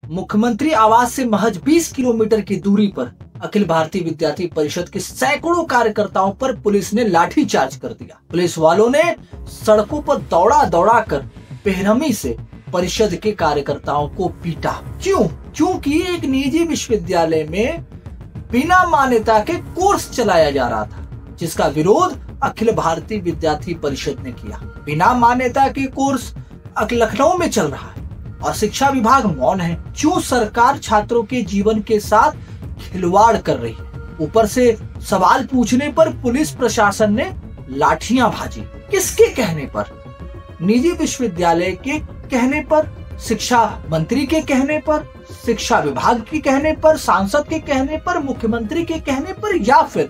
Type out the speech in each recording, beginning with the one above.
मुख्यमंत्री आवास से महज 20 किलोमीटर की दूरी पर अखिल भारतीय विद्यार्थी परिषद के सैकड़ों कार्यकर्ताओं पर पुलिस ने लाठीचार्ज कर दिया। पुलिस वालों ने सड़कों पर दौड़ा दौड़ा कर बेरहमी से परिषद के कार्यकर्ताओं को पीटा। क्यों? क्योंकि एक निजी विश्वविद्यालय में बिना मान्यता के कोर्स चलाया जा रहा था, जिसका विरोध अखिल भारतीय विद्यार्थी परिषद ने किया। बिना मान्यता के कोर्स लखनऊ में चल रहा है और शिक्षा विभाग मौन है। क्यों सरकार छात्रों के जीवन के साथ खिलवाड़ कर रही है? ऊपर से सवाल पूछने पर पुलिस प्रशासन ने लाठियां भाजी। किसके कहने पर? निजी विश्वविद्यालय के कहने पर, शिक्षा मंत्री के कहने पर, शिक्षा विभाग के कहने पर, सांसद के कहने पर, मुख्यमंत्री के कहने पर, या फिर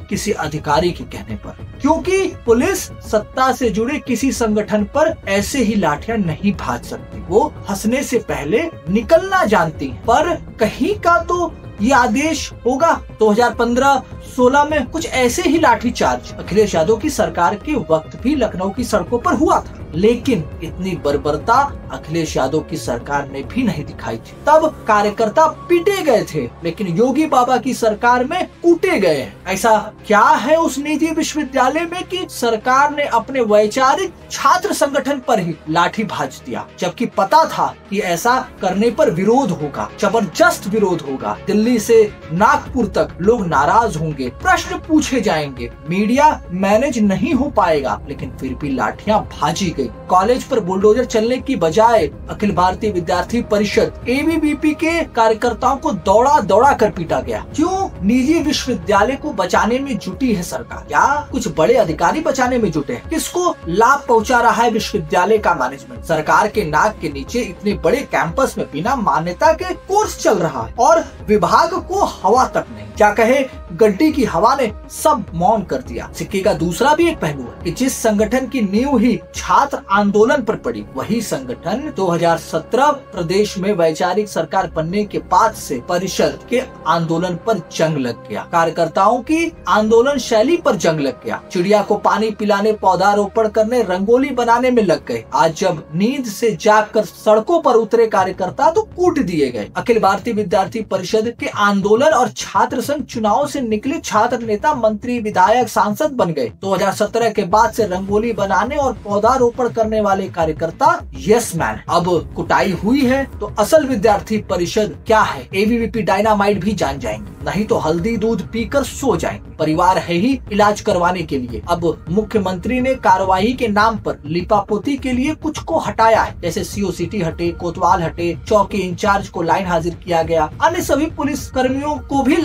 किसी अधिकारी के कहने पर? क्योंकि पुलिस सत्ता से जुड़े किसी संगठन पर ऐसे ही लाठियां नहीं भाज सकती। वो हंसने से पहले निकलना जानती है। पर कहीं का तो ये आदेश होगा। 2015-16 में कुछ ऐसे ही लाठीचार्ज अखिलेश यादव की सरकार के वक्त भी लखनऊ की सड़कों पर हुआ था, लेकिन इतनी बर्बरता अखिलेश यादव की सरकार ने भी नहीं दिखाई थी। तब कार्यकर्ता पीटे गए थे, लेकिन योगी बाबा की सरकार में कूटे गए। ऐसा क्या है उस निजी विश्वविद्यालय में कि सरकार ने अपने वैचारिक छात्र संगठन पर ही लाठी भाज दिया, जबकि पता था कि ऐसा करने पर विरोध होगा, जबरदस्त विरोध होगा। दिल्ली से नागपुर तक लोग नाराज होंगे, प्रश्न पूछे जाएंगे, मीडिया मैनेज नहीं हो पाएगा, लेकिन फिर भी लाठियां भाजी गई। कॉलेज पर बुलडोजर चलने की बजाय अखिल भारतीय विद्यार्थी परिषद एबीवीपी के कार्यकर्ताओं को दौड़ा दौड़ा कर पीटा गया। क्यों? निजी विश्वविद्यालय को बचाने में जुटी है सरकार, या कुछ बड़े अधिकारी बचाने में जुटे हैं? किसको लाभ पहुंचा रहा है विश्वविद्यालय का मैनेजमेंट? सरकार के नाक के नीचे इतने बड़े कैंपस में बिना मान्यता के कोर्स चल रहा है और विभाग को हवा तक नहीं। क्या कहे, गड्डी की हवा ने सब मौन कर दिया। सिक्के का दूसरा भी एक पहलू है कि जिस संगठन की नींव ही छात्र आंदोलन पर पड़ी, वही संगठन 2017 प्रदेश में वैचारिक सरकार बनने के बाद से परिषद के आंदोलन पर जंग लग गया। कार्यकर्ताओं की आंदोलन शैली पर जंग लग गया। चिड़िया को पानी पिलाने, पौधारोपण करने, रंगोली बनाने में लग गए। आज जब नींद से जागकर सड़कों पर उतरे कार्यकर्ता तो कूट दिए गए। अखिल भारतीय विद्यार्थी परिषद के आंदोलन और छात्र संघ चुनाव से निकले छात्र नेता, मंत्री, विधायक, सांसद बन गए। 2017 के बाद से रंगोली बनाने और पौधारोपण करने वाले कार्यकर्ता यस मैन। अब कुटाई हुई है तो असल विद्यार्थी परिषद क्या है, एबीवीपी डायनामाइट भी जान जाएंगे, नहीं तो हल्दी दूध पीकर सो जाएंगे। परिवार है ही इलाज करवाने के लिए। अब मुख्यमंत्री ने कार्रवाई के नाम पर लिपापोती के लिए कुछ को हटाया है, जैसे सीओसीटी हटे, कोतवाल हटे, चौकी इंचार्ज को लाइन हाजिर किया गया, अन्य सभी पुलिस कर्मियों को भी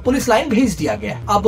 पुलिस लाइन भेज दिया गया। अब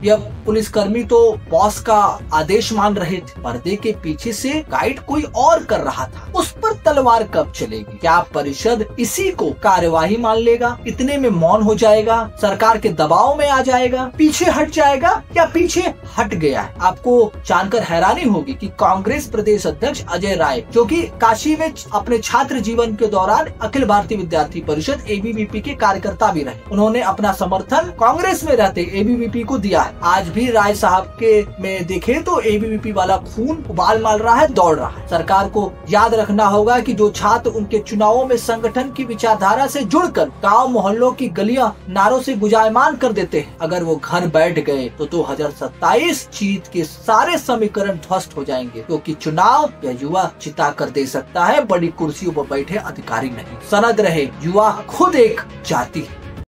यह पुलिसकर्मी तो बॉस का आदेश मान रहे थे, पर्दे के पीछे से गाइड कोई और कर रहा था। उस पर तलवार कब चलेगी? क्या परिषद इसी को कार्यवाही मान लेगा? इतने में मौन हो जाएगा, सरकार के दबाव में आ जाएगा, पीछे हट जाएगा, या पीछे हट गया है? आपको जानकर हैरानी होगी कि कांग्रेस प्रदेश अध्यक्ष अजय राय, जो कि काशी में अपने छात्र जीवन के दौरान अखिल भारतीय विद्यार्थी परिषद एबीवीपी के कार्यकर्ता भी रहे, उन्होंने अपना समर्थन कांग्रेस में रहते एबीवीपी को दिया है। आज भी राय साहब के में देखे तो एबीवीपी वाला खून उबाल मार रहा है, दौड़ रहा है। सरकार को याद रखना होगा कि जो छात्र उनके चुनावों में संगठन की विचारधारा से जुड़कर गांव मोहल्लों की गलियां नारों से गुंजायमान कर देते हैं, अगर वो घर बैठ गए तो 2027 जीत के सारे समीकरण ध्वस्त हो जाएंगे, क्योंकि चुनाव या युवा चिता कर दे सकता है, बड़ी कुर्सियों पर बैठे अधिकारी नहीं। सनद रहे, युवा खुद एक जाति है।